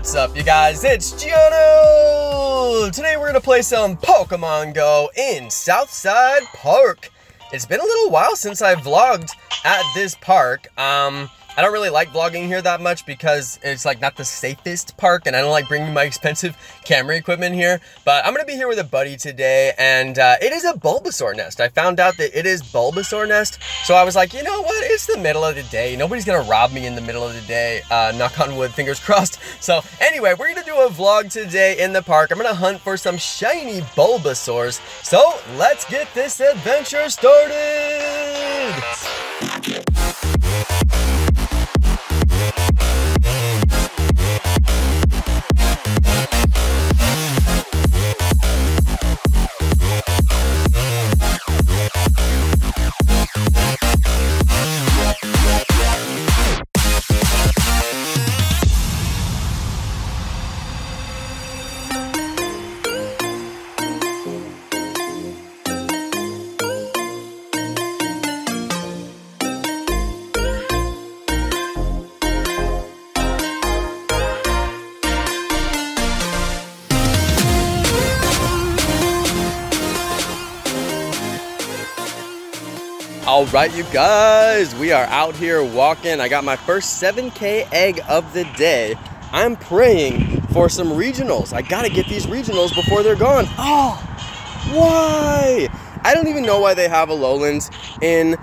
What's up, you guys? It's Jonno! Today we're gonna play some Pokemon Go in Southside Park. It's been a little while since I vlogged at this park. I don't really like vlogging here that much because it's like not the safest park and I don't like bringing my expensive camera equipment here. But I'm gonna be here with a buddy today and it is a Bulbasaur nest. I found out that it is Bulbasaur nest. So I was like, you know what? It's the middle of the day. Nobody's gonna rob me in the middle of the day. Knock on wood, fingers crossed. So anyway, we're gonna do a vlog today in the park. I'm gonna hunt for some shiny Bulbasaurs. So let's get this adventure started. All right, you guys, we are out here walking. I got my first 7K egg of the day. I'm praying for some regionals. I gotta get these regionals before they're gone. Oh, why? I don't even know why they have Alolans in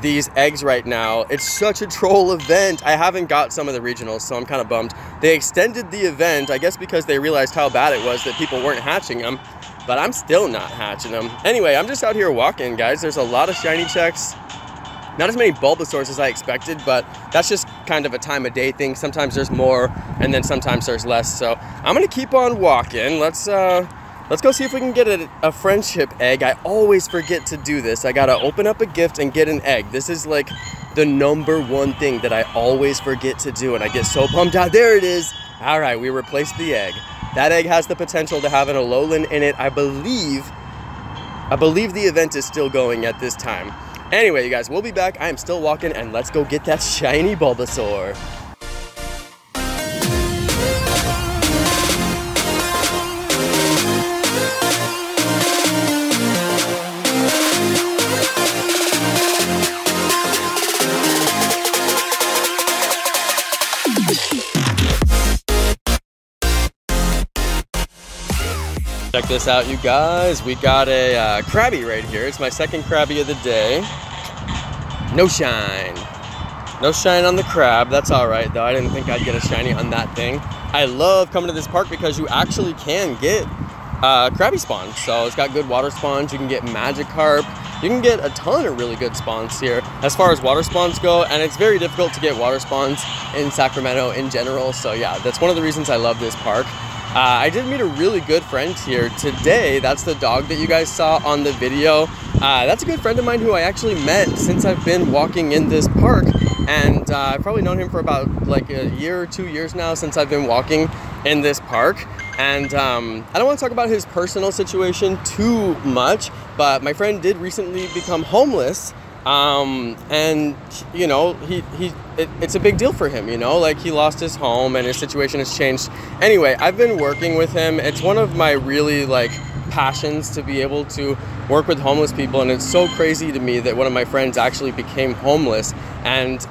these eggs right now. It's such a troll event. I haven't got some of the regionals, so I'm kind of bummed. They extended the event, I guess because they realized how bad it was that people weren't hatching them. But I'm still not hatching them. Anyway, I'm just out here walking, guys. There's a lot of shiny checks. Not as many Bulbasaurs as I expected, but that's just kind of a time of day thing. Sometimes there's more, and then sometimes there's less. So I'm gonna keep on walking. Let's go see if we can get a friendship egg. I always forget to do this. I gotta open up a gift and get an egg. This is like the #1 thing that I always forget to do, and I get so bummed out. There it is. All right, we replaced the egg. That egg has the potential to have an Alolan in it. I believe the event is still going at this time. Anyway, you guys, we'll be back. I am still walking, and let's go get that shiny Bulbasaur. Check this out, you guys. We got a Krabby right here. It's my second Krabby of the day. No shine. No shine on the crab. That's all right, though. I didn't think I'd get a shiny on that thing. I love coming to this park because you actually can get Krabby spawns. So it's got good water spawns. You can get Magikarp. You can get a ton of really good spawns here as far as water spawns go, and it's very difficult to get water spawns in Sacramento in general. So yeah, that's one of the reasons I love this park. I did meet a really good friend here today. That's the dog that you guys saw on the video. That's a good friend of mine who I actually met since I've been walking in this park. And I've probably known him for about like a year or 2 years now since I've been walking in this park. And I don't want to talk about his personal situation too much, but my friend did recently become homeless. And you know, it's a big deal for him, you know, like he lost his home and his situation has changed. Anyway, I've been working with him. It's one of my really like passions to be able to work with homeless people, and it's so crazy to me that one of my friends actually became homeless, and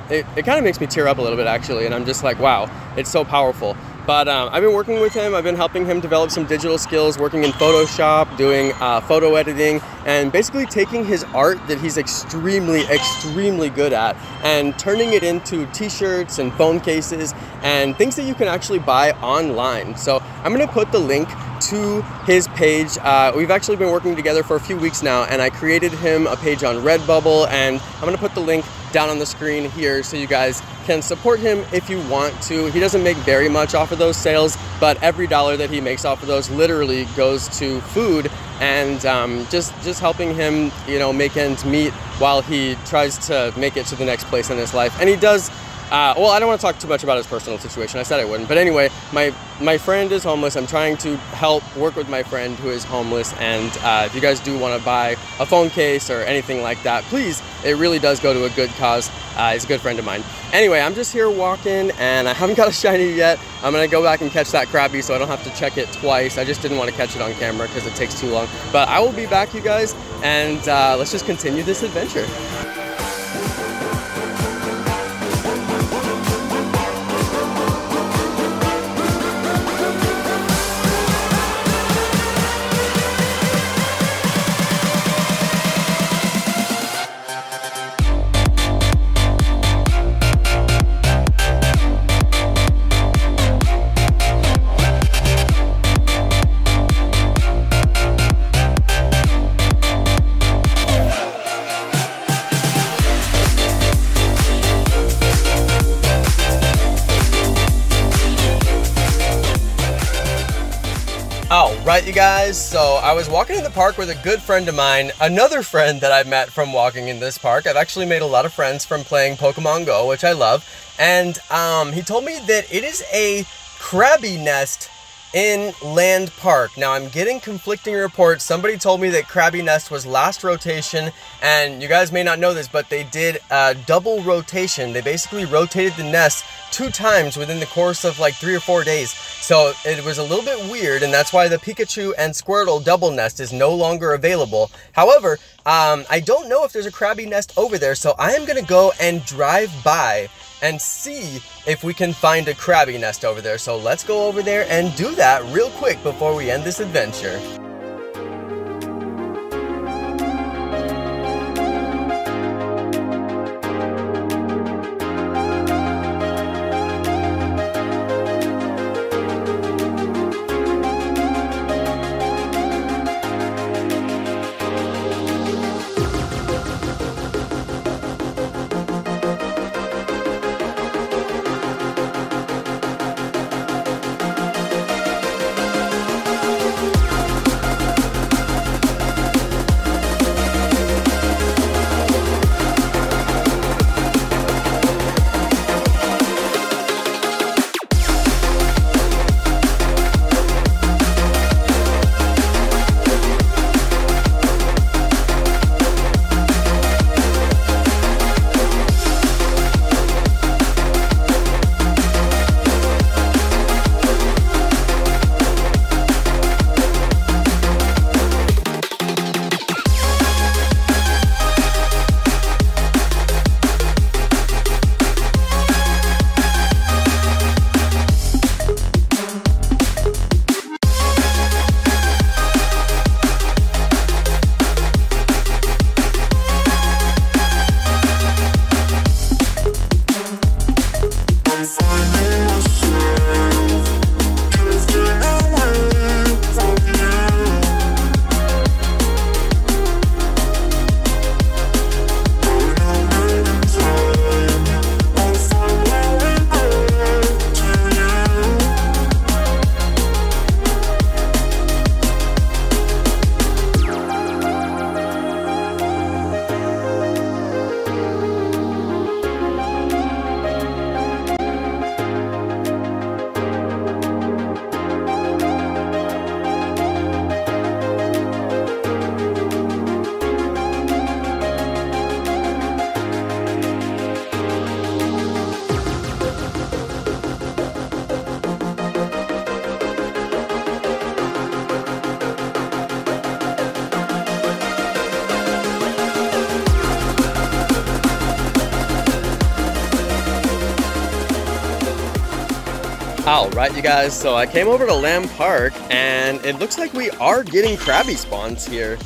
it kind of makes me tear up a little bit actually, and I'm just like, wow, it's so powerful. But I've been working with him. I've been helping him develop some digital skills, working in Photoshop, doing photo editing, and basically taking his art that he's extremely good at and turning it into t-shirts and phone cases and things that you can actually buy online. So I'm gonna put the link to his page. We've actually been working together for a few weeks now, and I created him a page on Redbubble, and I'm gonna put the link down on the screen here so you guys can support him if you want to. He doesn't make very much off of those sales, but every dollar that he makes off of those literally goes to food and just helping him, you know, make ends meet while he tries to make it to the next place in his life. And he does well, I don't want to talk too much about his personal situation. I said I wouldn't. But anyway, my friend is homeless. I'm trying to help work with my friend who is homeless. And if you guys do want to buy a phone case or anything like that, please, it really does go to a good cause. He's a good friend of mine. Anyway, I'm just here walking and I haven't got a shiny yet. I'm going to go back and catch that Krabby so I don't have to check it twice. I just didn't want to catch it on camera because it takes too long. But I will be back, you guys, and let's just continue this adventure. Alright, you guys, so I was walking in the park with a good friend of mine, another friend that I've met from walking in this park. I've actually made a lot of friends from playing Pokemon Go, which I love, and he told me that it is a Krabby nest in Land Park. Now, I'm getting conflicting reports. Somebody told me that Krabby nest was last rotation, and you guys may not know this, but they did a double rotation. They basically rotated the nest 2 times within the course of like 3 or 4 days. So it was a little bit weird, and that's why the Pikachu and Squirtle double nest is no longer available. However, I don't know if there's a Krabby nest over there, so I am gonna go and drive by and see if we can find a Krabby nest over there. So let's go over there and do that real quick before we end this adventure. Alright, you guys, so I came over to Lamb Park and it looks like we are getting Krabby spawns here.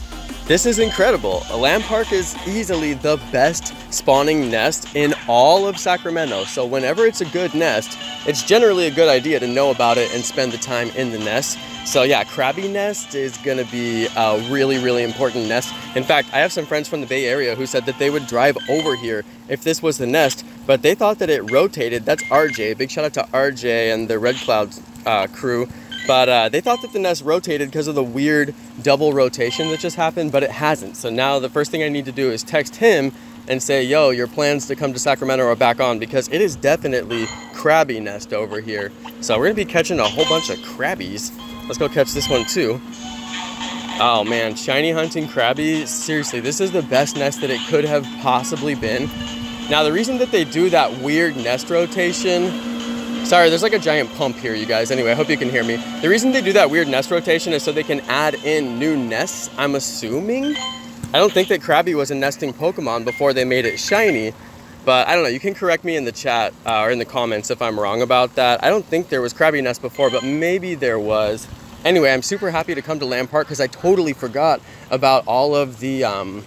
This is incredible. Lamb Park is easily the best spawning nest in all of Sacramento. So whenever it's a good nest, it's generally a good idea to know about it and spend the time in the nest. So yeah, Krabby nest is gonna be a really, really important nest. In fact, I have some friends from the Bay Area who said that they would drive over here if this was the nest, but they thought that it rotated. That's RJ, big shout out to RJ and the Red Clouds crew. But they thought that the nest rotated because of the weird double rotation that just happened, but it hasn't. So now the first thing I need to do is text him and say, yo, your plans to come to Sacramento are back on, because it is definitely Krabby nest over here. So we're gonna be catching a whole bunch of Krabbies. Let's go catch this one too. Oh man, shiny hunting Krabby, seriously, this is the best nest that it could have possibly been. Now the reason that they do that weird nest rotation, sorry, there's like a giant pump here, you guys. Anyway, I hope you can hear me. The reason they do that weird nest rotation is so they can add in new nests, I'm assuming. I don't think that Krabby was a nesting Pokemon before they made it shiny, but I don't know, you can correct me in the chat or in the comments if I'm wrong about that. I don't think there was Krabby nest before, but maybe there was. Anyway, I'm super happy to come to Land Park because I totally forgot about all the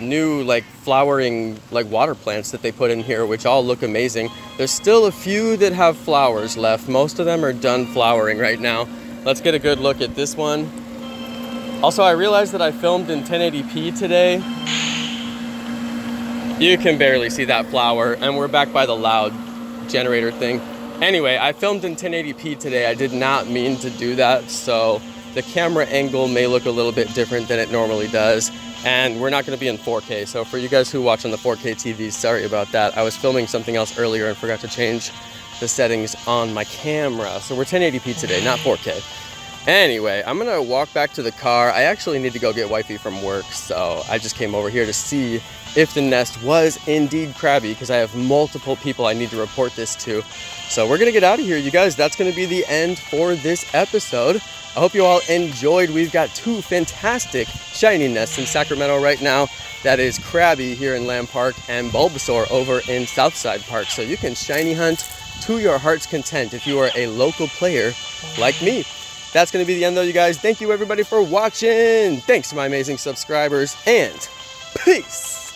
new like flowering like water plants that they put in here, which all look amazing. There's still a few that have flowers left. Most of them are done flowering right now. Let's get a good look at this one. Also, I realized that I filmed in 1080p today. You can barely see that flower, and we're back by the loud generator thing. Anyway, I filmed in 1080p today. I did not mean to do that, so the camera angle may look a little bit different than it normally does, and we're not going to be in 4K. So for you guys who watch on the 4K TVs, sorry about that. I was filming something else earlier and forgot to change the settings on my camera. So we're 1080p today, not 4K. Anyway, I'm gonna walk back to the car. I actually need to go get wifey from work, so I just came over here to see if the nest was indeed Krabby, because I have multiple people I need to report this to. So we're gonna get out of here, you guys. That's gonna be the end for this episode. I hope you all enjoyed. We've got two fantastic shiny nests in Sacramento right now. That is Krabby here in Land Park and Bulbasaur over in Southside Park. So you can shiny hunt to your heart's content if you are a local player like me. That's going to be the end though, you guys. Thank you everybody for watching. Thanks to my amazing subscribers, and peace.